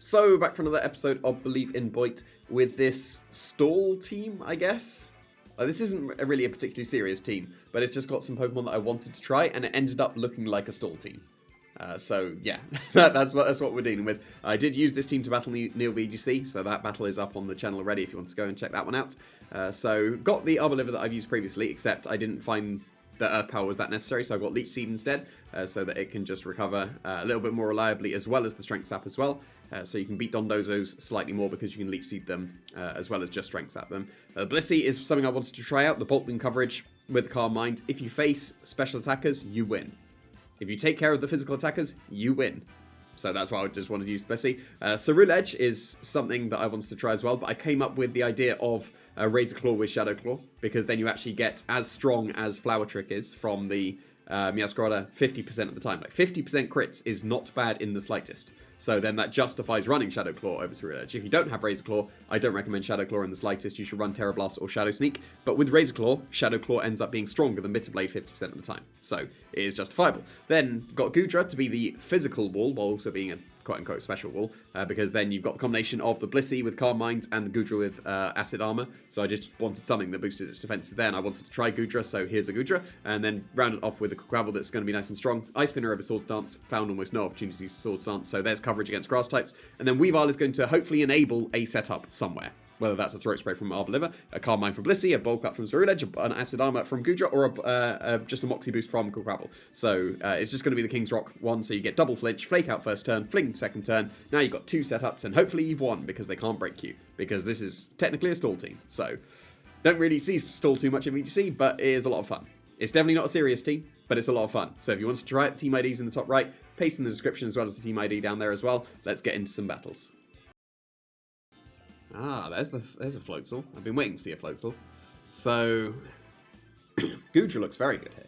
So, back for another episode of Believe in Boyt with this stall team, I guess. This isn't really a particularly serious team, but it's just got some Pokemon that I wanted to try, and it ended up looking like a stall team. So, yeah, that's what we're dealing with. I did use this team to battle Neo VGC, so that battle is up on the channel already if you want to go and check that one out. So, got the Arbor Liver that I've used previously, except I didn't find that Earth Power was that necessary, so I got Leech Seed instead, so that it can just recover a little bit more reliably, as well as the Strength Sap as well. So you can beat Dondozos slightly more because you can Leech Seed them, as well as just Strength Sap them. Blissey is something I wanted to try out, the Bolt Wing coverage with Calm Mind. If you face special attackers, you win. If you take care of the physical attackers, you win. So that's why I just wanted to use Blissey. Ceruledge is something that I wanted to try as well, but I came up with the idea of Razor Claw with Shadow Claw, because then you actually get as strong as Flower Trick is from the Meowscarada 50% of the time. Like 50% crits is not bad in the slightest. So then that justifies running Shadow Claw over Ceruledge. If you don't have Razor Claw, I don't recommend Shadow Claw in the slightest. You should run Terra Blast or Shadow Sneak. But with Razor Claw, Shadow Claw ends up being stronger than Bitter Blade 50% of the time. So it is justifiable. Then got Goodra to be the physical wall, while also being a quote-unquote special wall, because then you've got the combination of the Blissey with Calm Mind and the Goodra with Acid Armor. So I just wanted something that boosted its defenses there, and I wanted to try Goodra, so here's a Goodra, and then round it off with a Gravel that's going to be nice and strong. Ice Spinner over Swords Dance, found almost no opportunities to Swords Dance, so there's coverage against grass types, and then Weavile is going to hopefully enable a setup somewhere. Whether that's a Throat Spray from Arbor Liver, a Calm Mind from Blissey, a Bulk Up from Ceruledge, an Acid Armor from Goodra, or just a Moxie Boost from Gravel. So it's just going to be the King's Rock one, so you get double flinch, flake out first turn, fling second turn. Now you've got two setups, and hopefully you've won, because they can't break you, because this is technically a stall team. So don't really see stall too much in VGC, but it is a lot of fun. It's definitely not a serious team, but it's a lot of fun. So if you want to try it, team ID's in the top right, paste in the description as well as the team ID down there as well. Let's get into some battles. Ah, there's a Floatzel. I've been waiting to see a Floatzel. So, Goodra looks very good here.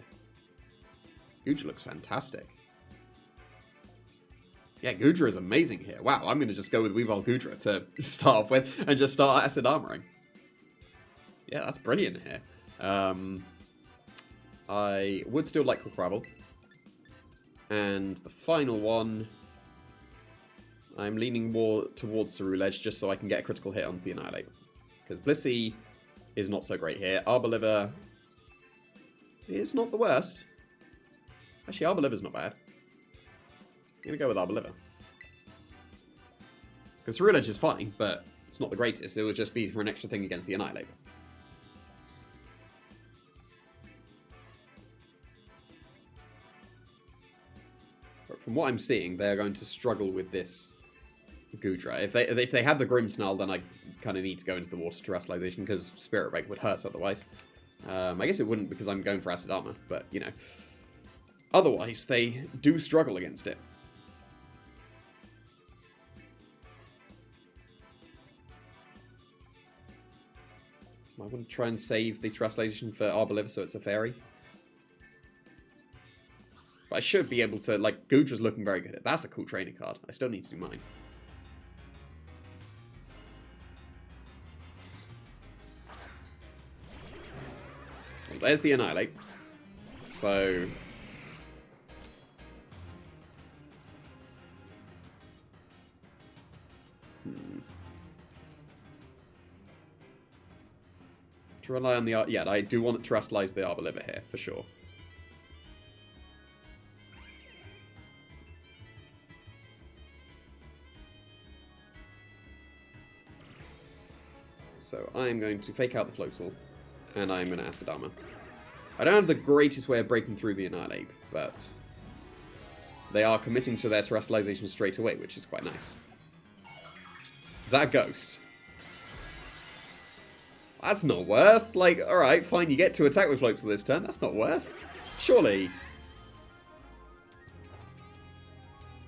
Goodra looks fantastic. Yeah, Goodra is amazing here. Wow, I'm going to just go with Weavile Goodra to start off with and just start Acid Armoring. Yeah, that's brilliant here. I would still like Gravel. And the final one, I'm leaning more towards Ceruledge just so I can get a critical hit on the Annihilate. Because Blissey is not so great here. Arbor Liver is not the worst. Actually, Arbor Liver's not bad. I'm going to go with Arbor Liver. Because Ceruledge is fine, but it's not the greatest. It would just be for an extra thing against the Annihilate. But from what I'm seeing, they're going to struggle with this Goodra. If they have the Grimmsnarl, then I kind of need to go into the Water Terrestrialization, because Spirit Break would hurt otherwise. I guess it wouldn't, because I'm going for Acid Armor, but, you know. Otherwise, they do struggle against it. I want to try and save the Terrestrialization for Arbor Liver so it's a Fairy. But I should be able to, like, Goodra's looking very good. That's a cool trainer card. I still need to do mine. Well, there's the Annihilate. So to rely on the yeah, I do want to terrestrialize the Arbor Liver here for sure. So I'm going to fake out the Floatzel, and I'm going to Acid Armor. I don't have the greatest way of breaking through the Annihilate, but they are committing to their terrestrialization straight away, which is quite nice. Is that a Ghost? That's not worth. Like, alright, fine, you get to attack with Floatzel this turn. That's not worth. Surely.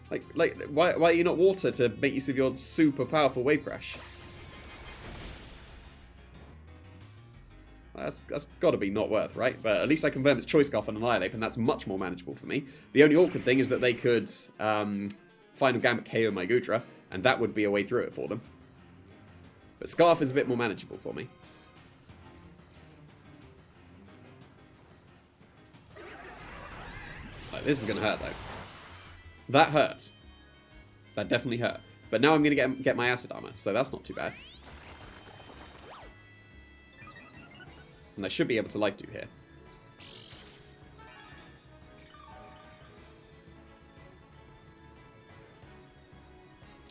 Like, why are you not Water to make use of your super powerful Wave Crash? That's got to be not worth, right? But at least I confirm it's Choice Scarf and Annihilate, and that's much more manageable for me. The only awkward thing is that they could Final Gambit KO my Goodra, and that would be a way through it for them. But Scarf is a bit more manageable for me. Like, this is going to hurt, though. That hurt. That definitely hurt. But now I'm going to get my acid armor, so that's not too bad. And I should be able to life do here.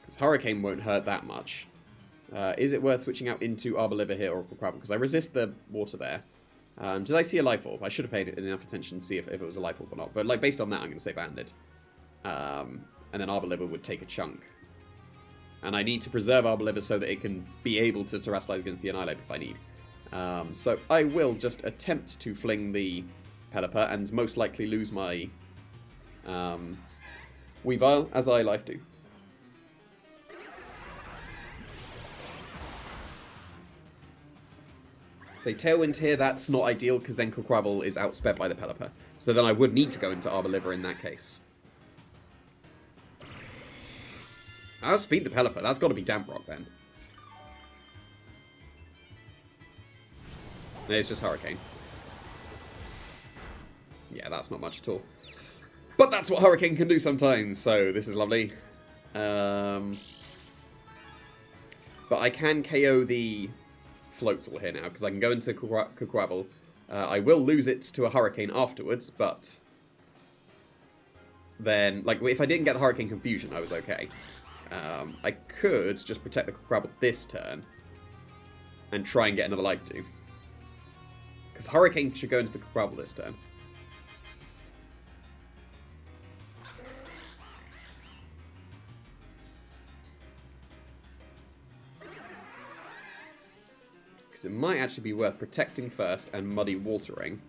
Because Hurricane won't hurt that much. Is it worth switching out into Arbor Liver here or Crabble? Because I resist the water there. Did I see a life orb? I should have paid enough attention to see if it was a life orb or not. But like based on that, I'm going to say Banded. And then Arbor Liver would take a chunk. And I need to preserve Arbor Liver so that it can be able to terrestrialize against the Annihilate if I need. So I will just attempt to fling the Pelipper and most likely lose my Weavile as I life do. They Tailwind here, that's not ideal because then Quaquaval is outsped by the Pelipper. So then I would need to go into Arbor Liver in that case. I'll speed the Pelipper, that's got to be Damp Rock then. It's just Hurricane. Yeah, that's not much at all. But that's what Hurricane can do sometimes, so this is lovely. But I can KO the Floatzel here now, because I can go into Quaquaval. I will lose it to a Hurricane afterwards, but then, like, if I didn't get the Hurricane Confusion, I was okay. I could just protect the Quaquaval this turn and try and get another life do. Because Hurricane should go into the Quaquaval this turn. Because it might actually be worth protecting first and Muddy Watering.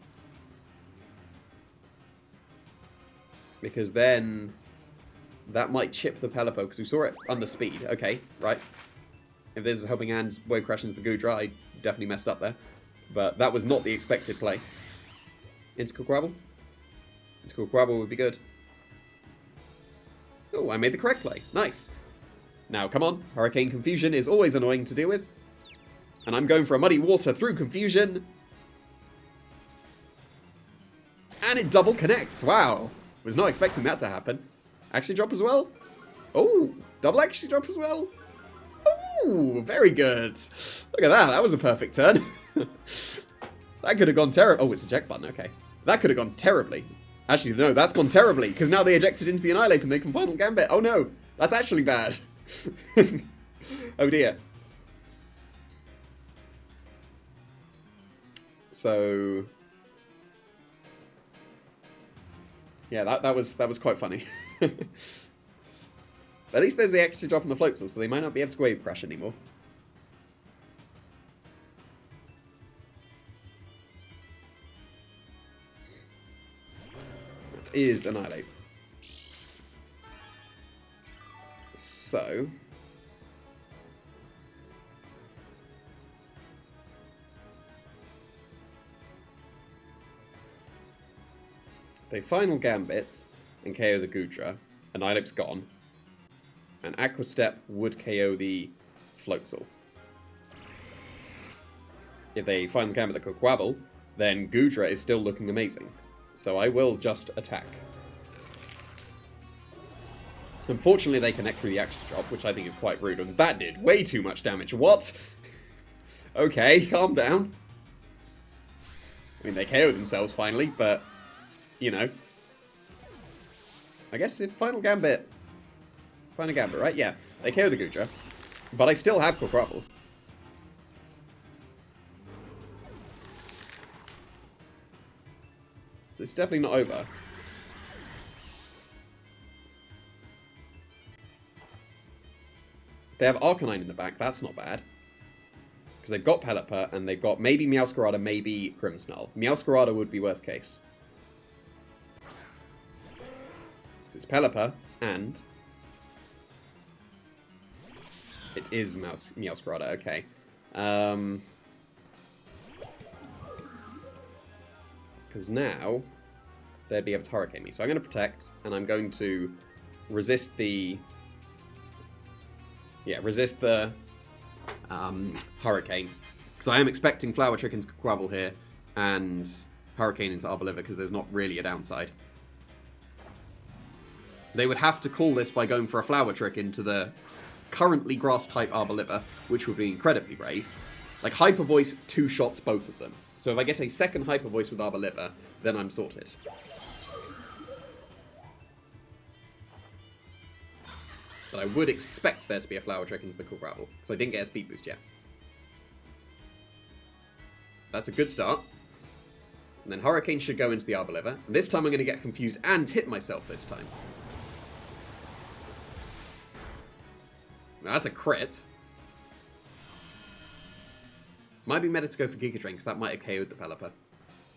Because then that might chip the Pelipper, because we saw it under speed. Okay, right. If there's a Helping Hand, Wave Crash into the Goodra, I definitely messed up there. But that was not the expected play. Into Quaquaval? Into Quaquaval would be good. Oh, I made the correct play. Nice. Now, come on. Hurricane Confusion is always annoying to deal with. And I'm going for a Muddy Water through Confusion. And it double connects. Wow. Was not expecting that to happen. Actually drop as well? Oh, double actually drop as well? Oh, very good. Look at that. That was a perfect turn. That could have gone terribly. Oh, it's a eject button. Okay. That could have gone terribly. Actually, no, that's gone terribly. Because now they ejected into the Annihilate and they can Final Gambit. Oh, no. That's actually bad. Oh, dear. So... yeah, that was quite funny. At least there's the extra drop on the Floatzel, so they might not be able to Wave Crash anymore. That is Annihilate. So... they Final Gambit and KO the Goodra. Annihilate's gone. And Aqua Step would KO the Floatzel. If they Final Gambit the Quaquaval, then Goodra is still looking amazing. So I will just attack. Unfortunately, they connect through the extra drop, which I think is quite rude. And that did way too much damage. What? Okay, calm down. I mean, they KO themselves finally, but... you know. I guess Final Gambit. Final Gambit, right? Yeah. They KO the Goodra. But I still have Quaquaval. So it's definitely not over. They have Arcanine in the back. That's not bad. Because they've got Pelipper and they've got maybe Meowscarada, maybe Grimmsnarl. Meowscarada would be worst case. It's Pelipper, and it is Meowscarada, okay. Because now they'd be able to Hurricane me. So I'm going to protect, and I'm going to resist the... yeah, resist the Hurricane. Because I am expecting Flower Trick into Quaquaval here, and Hurricane into Arbor Liver, because there's not really a downside. They would have to call this by going for a Flower Trick into the currently Grass-type Arboliva, which would be incredibly brave. Like, Hyper Voice two-shots both of them. So if I get a second Hyper Voice with Arboliva, then I'm sorted. But I would expect there to be a Flower Trick into the Cool Gravel, because I didn't get a Speed Boost yet. That's a good start. And then Hurricane should go into the Arboliva. And this time I'm going to get confused and hit myself this time. Now that's a crit. Might be meta to go for Giga Drain, because that might have KO'd the Pelipper.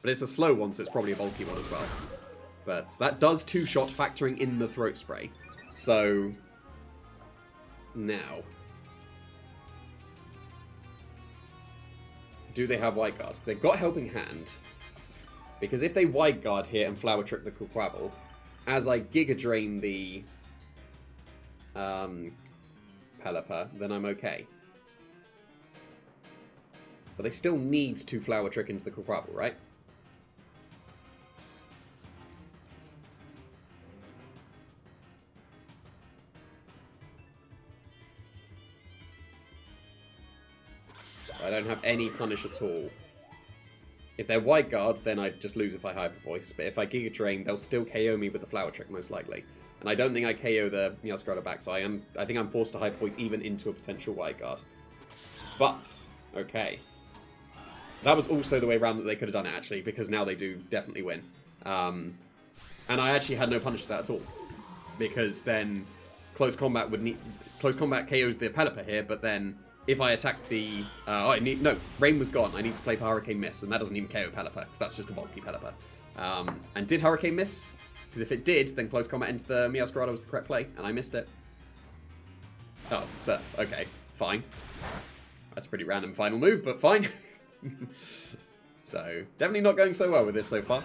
But it's a slow one, so it's probably a bulky one as well. But that does two-shot, factoring in the Throat Spray. So... now... do they have Wide Guard? Because they've got Helping Hand. Because if they Wide Guard here and Flower Trick the Quaquavel, as I Giga Drain the Pelipper, then I'm okay. But they still need to Flower Trick into the Quaquavel, right? I don't have any punish at all. If they're Wide Guards, then I just lose if I Hyper Voice. But if I Giga Drain, they'll still KO me with the Flower Trick, most likely. And I don't think I KO the Meowscarlet back, so I think I'm forced to Hyper Voice even into a potential Wide Guard. But, okay. That was also the way around that they could have done it, actually, because now they do definitely win. And I actually had no punish to that at all. Because then Close Combat KOs the Pelipper here, but then... if I attacked the... no, Rain was gone. I need to play for Hurricane Miss, and that doesn't even KO Pelipper, because that's just a bulky Pelipper. And did Hurricane Miss? Because if it did, then Close Combat into the Meowscarlet was the correct play, and I missed it. Oh, Surf. Okay, fine. That's a pretty random final move, but fine. So, definitely not going so well with this so far.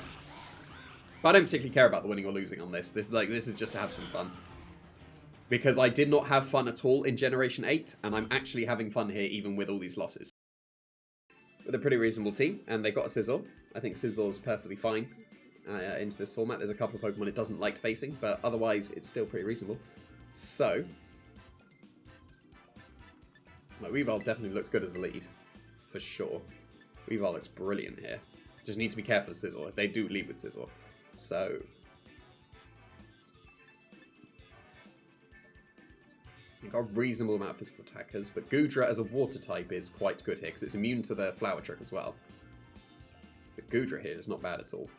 But I don't particularly care about the winning or losing on this. This is just to have some fun. Because I did not have fun at all in Generation 8, and I'm actually having fun here even with all these losses. With a pretty reasonable team, and they got a Scizor. I think Scizzor's perfectly fine into this format. There's a couple of Pokemon it doesn't like facing, but otherwise it's still pretty reasonable. So, my Weavile definitely looks good as a lead, for sure. Weavile looks brilliant here. Just need to be careful of Scizor. They do lead with Scizor. So... you've got a reasonable amount of physical attackers, but Goodra as a water type is quite good here, because it's immune to the Flower Trick as well. So Goodra here is not bad at all.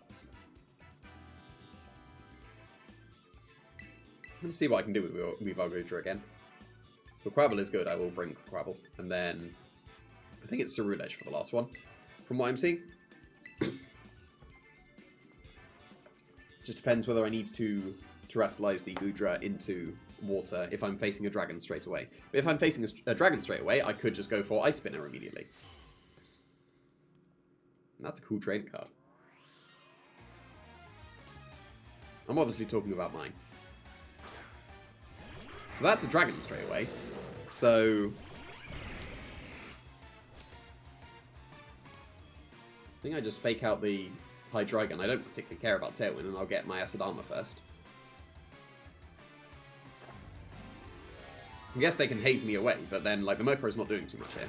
I'm going to see what I can do with Weavile Goodra again. Quaquavel is good, I will bring Quaquavel. And then, I think it's Ceruledge for the last one, from what I'm seeing. Just depends whether I need to terrestrialize the Goodra into water if I'm facing a dragon straight away. But if I'm facing a dragon straight away, I could just go for Ice Spinner immediately. And that's a cool trainer card. I'm obviously talking about mine. So that's a dragon straight away. So... I think I just fake out the Hydreigon. I don't particularly care about Tailwind, and I'll get my Acid Armor first. I guess they can haze me away, but then, like, the Murkrow's not doing too much here.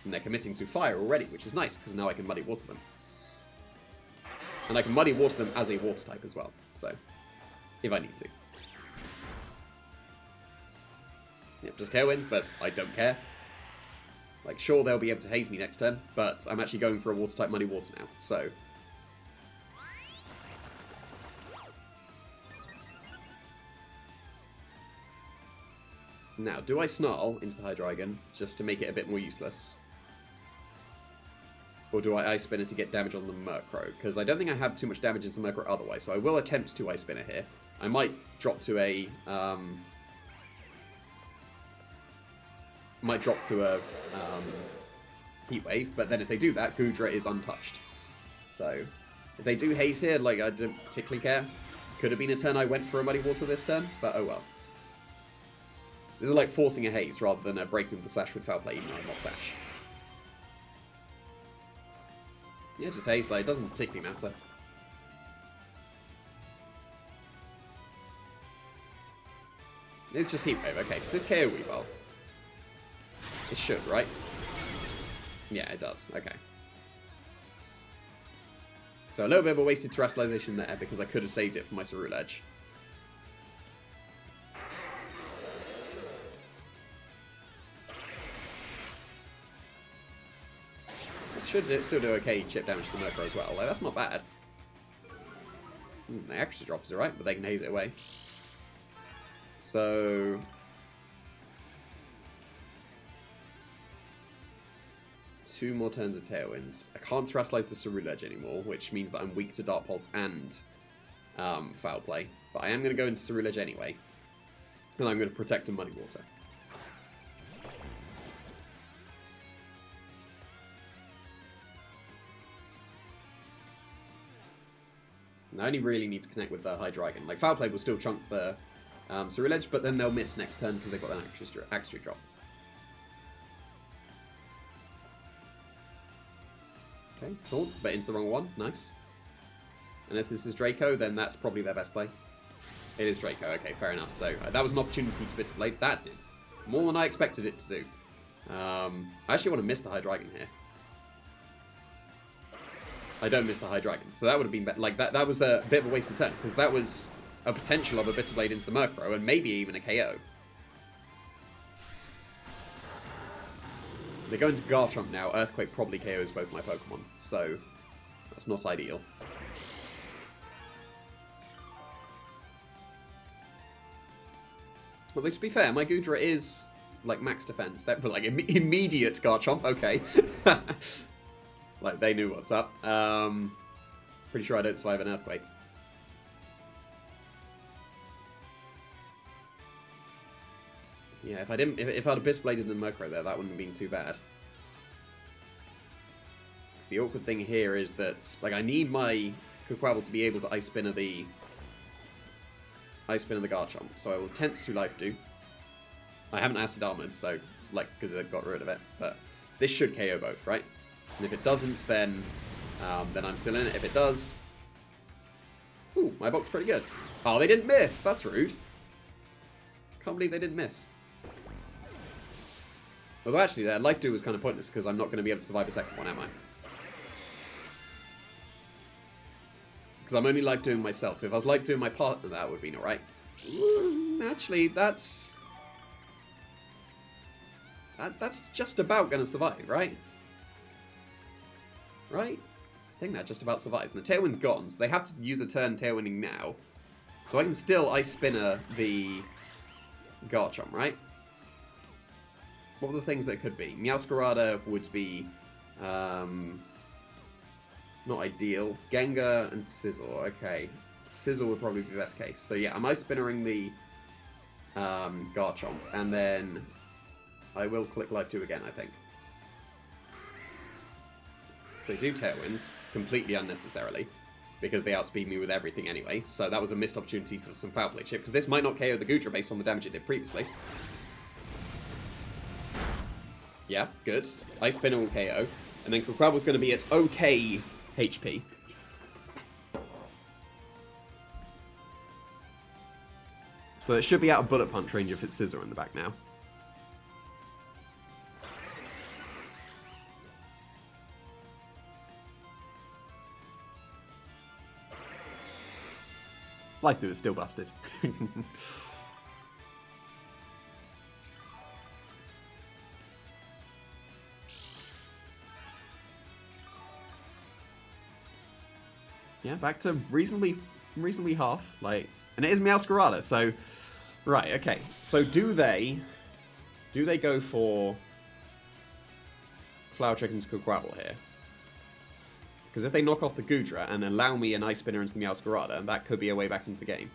And they're committing to fire already, which is nice, because now I can Muddy Water them. And I can Muddy Water them as a water type as well, so, if I need to. Yep, just Tailwind, but I don't care. Like, sure, they'll be able to haze me next turn, but I'm actually going for a water type Muddy Water now, so... now, do I Snarl into the Hydreigon just to make it a bit more useless? Or do I Ice Spinner to get damage on the Murkrow? Because I don't think I have too much damage into Murkrow otherwise, so I will attempt to Ice Spinner here. I might drop to a... Heat Wave, but then if they do that, Goodra is untouched. So, if they do Haze here, like, I don't particularly care. Could have been a turn I went for a Muddy Water this turn, but oh well. This is like forcing a Haze rather than a breaking the Sash with Foul Play, even though I'm not Sash. Yeah, just Haze, like, it doesn't particularly matter. It's just Heat Wave. Okay, so this KO Weavile. It should, right? Yeah, it does. Okay. So a little bit of a wasted Terrestrialization there because I could have saved it for my Ceruledge. Should still do okay chip damage to the Murkrow as well. Like, that's not bad. The extra drop is alright, but they can haze it away. So... two more turns of Tailwind. I can't Terrestrialize the Ceruledge anymore, which means that I'm weak to Dark Pulse and Foul Play. But I am going to go into Ceruledge anyway. And I'm going to protect a Muddy Water. I only really need to connect with the Hydreigon. Like, Foul Play will still chunk the Ceruledge, but then they'll miss next turn because they've got an extra drop. Okay, taunt, but into the wrong one. Nice. And if this is Draco, then that's probably their best play. It is Draco. Okay, fair enough. So that was an opportunity to Bitter Blade. That did more than I expected it to do. I actually want to miss the Hydreigon here. I don't miss the Hydreigon, so that would have been like that was a bit of a wasted turn because that was a potential of a Bitter Blade into the Murkrow and maybe even a KO. They go into Garchomp now. Earthquake probably KOs both my Pokemon, so that's not ideal. Although to be fair, my Goodra is like max defense. That but like immediate Garchomp. Okay. Like, they knew what's up. Pretty sure I don't survive an Earthquake. Yeah, if I'd have Bitter Bladed the Murkrow there, that wouldn't have been too bad. The awkward thing here is that, like, I need my Quaquaval to be able to Ice Spinner the Garchomp. So I will Tense to Life Dew. I haven't Acid Armored, so, like, because I got rid of it. But this should KO both, right? And if it doesn't, then I'm still in it. If it does... Ooh, my box is pretty good. Oh, they didn't miss! That's rude. Can't believe they didn't miss. Although actually, their Life Dew was kind of pointless because I'm not going to be able to survive a second one, am I? Because I'm only Life Dewing myself. If I was Life Dewing my partner, that would have been alright. Actually, that's just about going to survive, right? Right? I think that just about survives. And the Tailwind's gone, so they have to use a turn Tailwinding now. So I can still Ice Spinner the Garchomp, right? What were the things that it could be? Meowscarada would be not ideal. Gengar and Sizzle, okay. Sizzle would probably be the best case. So yeah, I'm Ice Spinnering the Garchomp, and then I will click Life 2 again, I think. So they do Tailwinds, completely unnecessarily, because they outspeed me with everything anyway. So that was a missed opportunity for some Foul Play chip, because this might not KO the Goodra based on the damage it did previously. Yeah, good. Ice Spinner will KO. And then Quaquaval's going to be at okay HP. So it should be out of Bullet Punch range if it's Scizor in the back now. Life Dew is still busted. Yeah, back to reasonably half, like, and it is Meowscarada, so right, okay. So do they go for Flower Trick into Quaquaval here? Because if they knock off the Goodra and allow me an Ice Spinner into the Meowscarada, that could be a way back into the game.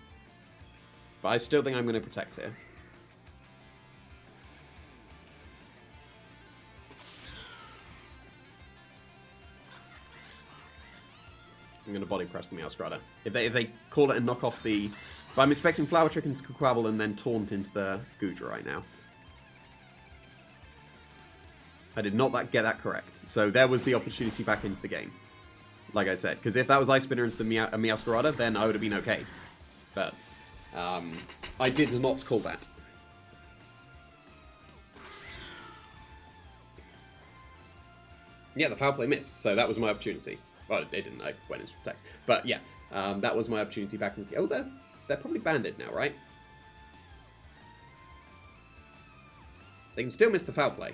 But I still think I'm going to protect here. I'm going to body press the Meowscarada. If they call it and knock off the... But I'm expecting Flower Trick into Quaquaval and then Taunt into the Goodra right now. I did not get that correct. So there was the opportunity back into the game. Like I said. Because if that was Ice Spinner into the Meowscarada, then I would have been okay. But I did not call that. Yeah, the foul play missed, so that was my opportunity. Well, it didn't. I went into protect. But yeah, that was my opportunity back in the... Oh, they're probably banded now, right? They can still miss the foul play.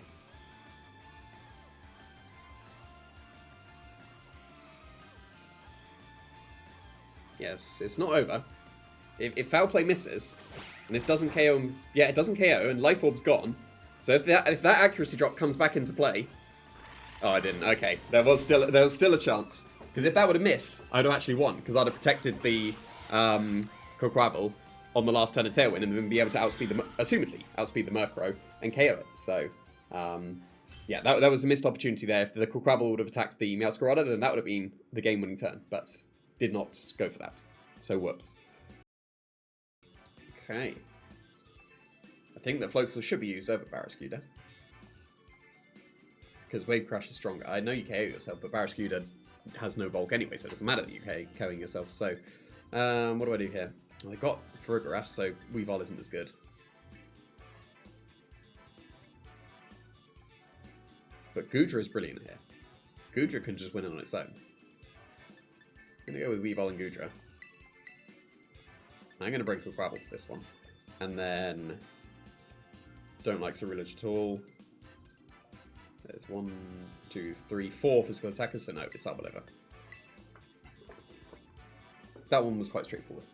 Yes, it's not over. If foul play misses, and this doesn't KO him... Yeah, it doesn't KO, and Life Orb's gone. So if that accuracy drop comes back into play... Oh, I didn't. Okay. There was still a chance. Because if that would have missed, I'd have actually won. Because I'd have protected the Quaquaval on the last turn of Tailwind and then be able to assumedly outspeed the Murkrow and KO it. So, yeah, that was a missed opportunity there. If the Quaquaval would have attacked the Meowscarada, then that would have been the game-winning turn. But did not go for that. So, whoops. Okay. I think that Floatzel should be used over Barraskewda. Because Wave Crash is stronger. I know you KO yourself, but Barraskewda has no bulk anyway, so it doesn't matter that you KOing yourself. So, what do I do here? Well, I got Farigiraf, so Weavile isn't as good. But Goodra is brilliant here. Goodra can just win it on its own. I'm going to go with Weavile and Goodra. I'm going to bring Quaquaval to this one. And then... Don't like Ceruledge at all. There's 1, 2, 3, 4 physical attackers, so no, it's Arboliver. That one was quite straightforward.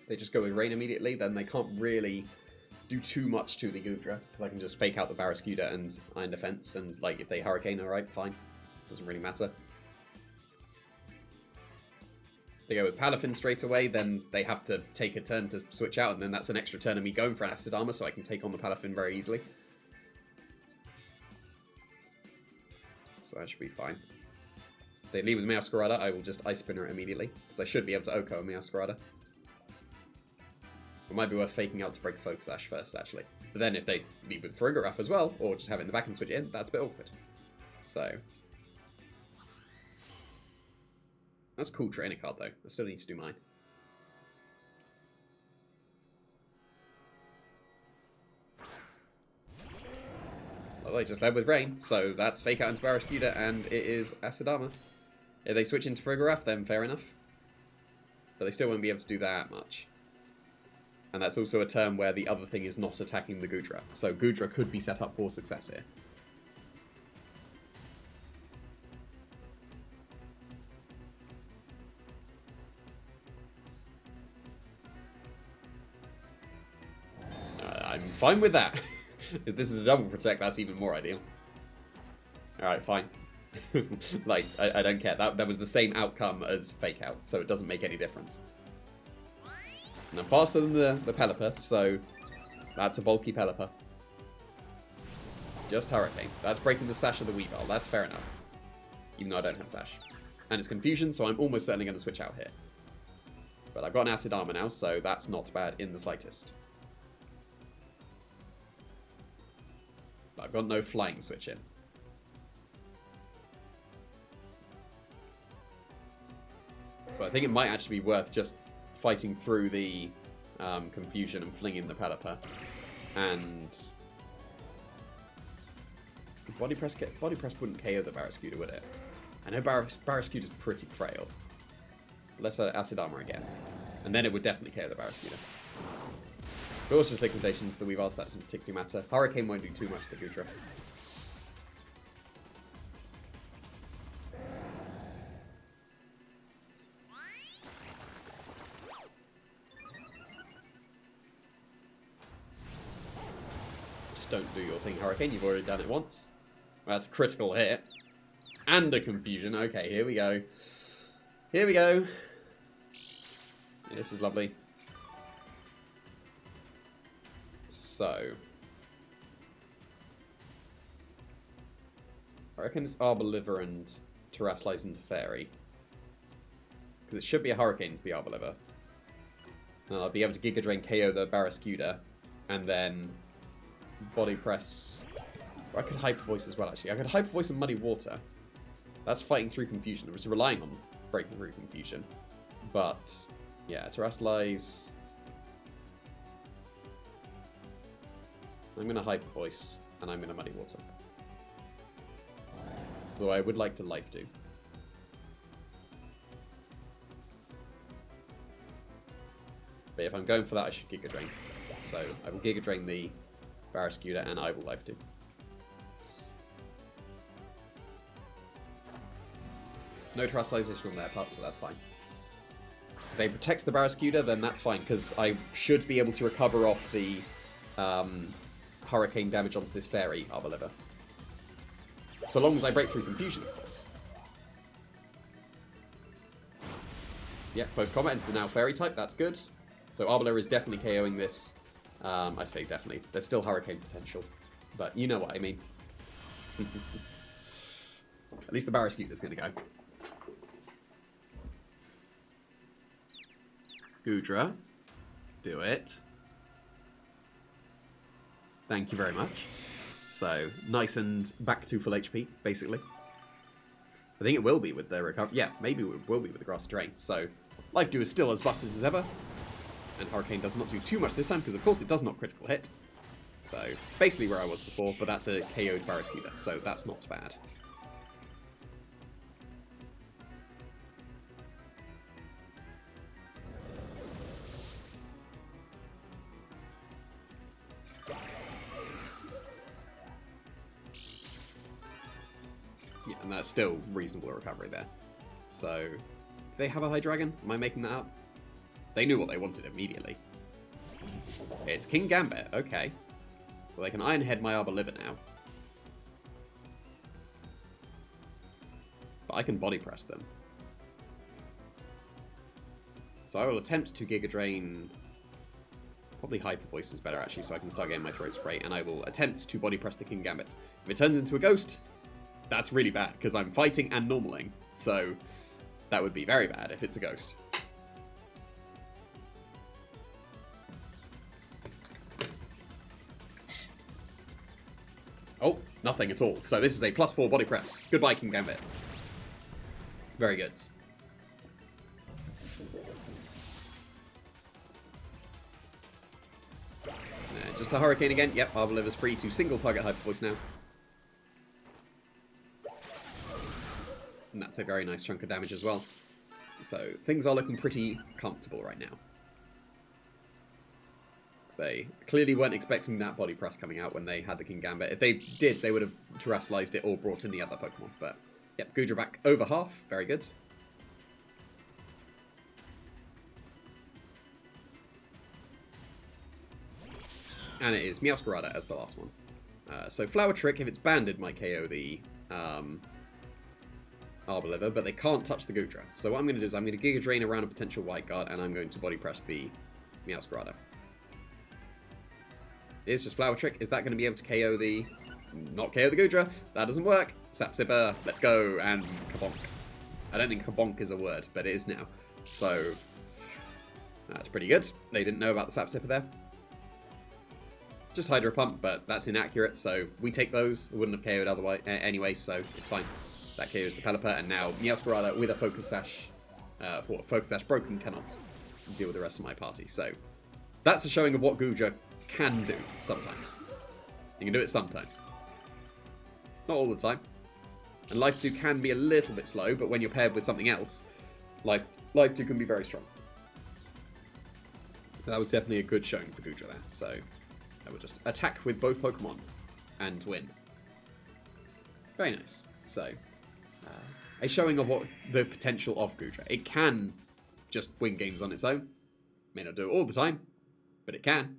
They just go with Rain immediately, then they can't really do too much to the Goodra, because I can just fake out the Barraskewda and Iron Defense, and like if they Hurricane, alright, fine. Doesn't really matter. They go with Palafin straight away, then they have to take a turn to switch out, and then that's an extra turn of me going for an Acid Armor, so I can take on the Palafin very easily. So that should be fine. If they leave with Meowscarada, I will just Ice Spinner it immediately, because I should be able to OHKO a Meowscarada. It might be worth faking out to break Focus Sash first, actually. But then if they leave with Farigiraf as well, or just have it in the back and switch it in, that's a bit awkward. So... That's a cool trainer card, though. I still need to do mine. Well, they just led with Rain, so that's Fake Out into Barraskewda, and it is Acid Armor. If they switch into Farigiraf, then fair enough. But they still won't be able to do that much. And that's also a turn where the other thing is not attacking the Goodra. So Goodra could be set up for success here. I'm fine with that. If this is a double protect, that's even more ideal. Alright, fine. Like, I don't care. That was the same outcome as Fake Out, so it doesn't make any difference. And I'm faster than the Pelipper, so that's a bulky Pelipper. Just Hurricane. That's breaking the Sash of the Weavile. That's fair enough. Even though I don't have Sash. And it's Confusion, so I'm almost certainly going to switch out here. But I've got an Acid Armor now, so that's not bad in the slightest. But I've got no Flying Switch in. So I think it might actually be worth just fighting through the Confusion and flinging the Pelipper. And... Body Press wouldn't KO the Barraskewda, would it? I know Barraskewda's pretty frail. Let's Acid Armor again. And then it would definitely KO the Barraskewda. But also just Liquidation to the Weavile, so that doesn't particularly matter. Hurricane won't do too much to the Goodra. Just don't do your thing, Hurricane. You've already done it once. Well, that's a critical hit. And a Confusion. Okay, here we go. Here we go. Yeah, this is lovely. So, I reckon it's Arboliver and Terrasilize into Fairy. Because it should be a Hurricane to the Arboliver. And I'll be able to Giga Drain KO the Barraskewda. And then Body Press. Or I could Hyper Voice as well, actually. I could Hyper Voice and Muddy Water. That's fighting through Confusion. It was relying on breaking through Confusion. But, yeah, Terrasilize. I'm going to Hyper Voice, and I'm going to Muddy Water. Though I would like to Life Dew. But if I'm going for that, I should Giga Drain. So I will Giga Drain the Barraskewda, and I will Life Dew. No Terastallization on their part, so that's fine. If they protect the Barraskewda, then that's fine, because I should be able to recover off the Hurricane damage onto this Fairy Arbor Liver. So long as I break through Confusion, of course. Yeah, close combat into the now Fairy type, that's good. So Arbor Liver is definitely KOing this. I say definitely. There's still Hurricane potential, but you know what I mean. At least the Barraskewda's going to go. Goodra, do it. Thank you very much. So, nice and back to full HP, basically. I think it will be with the recovery. Yeah, maybe it will be with the Grass Terrain. So, Life Dew is still as busted as ever. And Hurricane does not do too much this time, because of course it does not critical hit. So, basically where I was before, but that's a KO'd Barraskewda, so that's not bad. Yeah, and that's still reasonable recovery there. So, do they have a Hydreigon? Am I making that up? They knew what they wanted immediately. It's King Gambit, okay. Well, they can Iron Head my Arbor Liver now. But I can Body Press them. So I will attempt to Giga Drain. Probably Hyper Voice is better actually, so I can start getting my Throat Spray, and I will attempt to Body Press the King Gambit. If it turns into a Ghost, that's really bad, because I'm fighting and normaling, so that would be very bad if it's a Ghost. Oh, nothing at all. So this is a +4 Body Press. Goodbye, King Gambit. Very good. Just a Hurricane again. Yep, Arbor Liver's free to single target Hyper Voice now. And that's a very nice chunk of damage as well. So things are looking pretty comfortable right now. They clearly weren't expecting that Body Press coming out when they had the King Gambit. If they did, they would have terrestrialized it or brought in the other Pokemon. But, yep, Goodra back over half. Very good. And it is Meowscarada as the last one. So Flower Trick, if it's banded, might KO the Arbor Liver, but they can't touch the Goodra. So what I'm going to do is I'm going to Giga Drain around a potential White Guard, and I'm going to Body Press the Meowscarada. It's just Flower Trick. Is that going to be able to KO the... Not KO the Goodra. That doesn't work. Sap Sipper. Let's go. And Kabonk. I don't think Kabonk is a word, but it is now. So, that's pretty good. They didn't know about the Sap Sipper there. Just Hydro Pump, but that's inaccurate, so we take those. It wouldn't have KO'd otherwise anyway, so it's fine. That KO's the Pelipper, and now Meowscarada with a Focus Sash. Focus Sash broken cannot deal with the rest of my party. So, that's a showing of what Goodra can do sometimes. You can do it sometimes. Not all the time. And Life Dew can be a little bit slow, but when you're paired with something else, Life Dew can be very strong. That was definitely a good showing for Goodra there. So I will just attack with both Pokemon and win. Very nice. So a showing of what the potential of Goodra. It can just win games on its own. May not do it all the time, but it can.